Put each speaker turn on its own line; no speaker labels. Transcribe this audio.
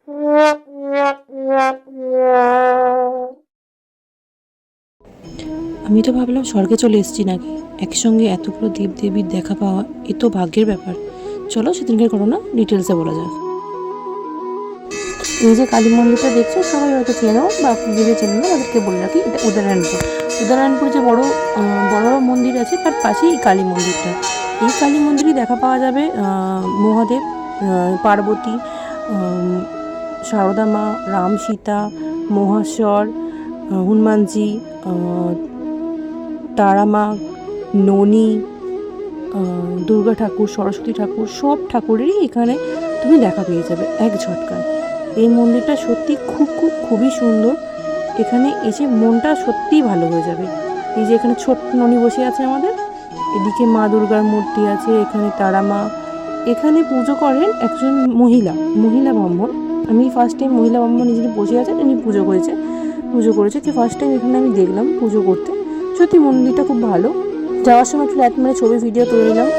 আমি তো ভাবলাম স্বর্গে চলে এসেছি নাকি, একসঙ্গে এতগুলো দেবদেবীর দেখা পাওয়া এ তো ভাগ্যের ব্যাপার। চলো সেদিনকার ঘটনা ডিটেলসে বলা যাক। এই যে কালী মন্দিরটা দেখছো, সবাই হয়তো চেনো বা যদি চেনো না তাদেরকে বলে রাখি, এটা উদয়নারায়ণপুর। উদয়নারায়ণপুর যে বড় বড় মন্দির আছে তার পাশেই এই কালী মন্দিরটা। এই কালী মন্দিরে দেখা পাওয়া যাবে মহাদেব, পার্বতী, সারদা মা, রাম সীতা, মহেশ্বর, হনুমানজি, তারা মা, ননী, দুর্গা ঠাকুর, সরস্বতী ঠাকুর, সব ঠাকুরেরই এখানে তুমি দেখা পেয়ে যাবে এক ঝটকায়। এই মন্দিরটা সত্যি খুবই সুন্দর। এখানে এসে মনটা সত্যিই ভালো হয়ে যাবে। এই যে এখানে ছোট্ট ননী বসে আছে আমাদের, এদিকে মা দুর্গার মূর্তি আছে, এখানে তারা মা। এখানে পুজো করেন একজন মহিলা ব্রাহ্মণ। আমি ফার্স্ট টাইম মহিলা ব্রাহ্মণ যিনি বসে আছেন উনি পুজো করেছে যে ফার্স্ট টাইম এখানে আমি দেখলাম পুজো করতে। সত্যি মন্দিরটা খুব ভালো। যাওয়ার সময় একটু লাইট ছবি ভিডিও তুলে নিলাম।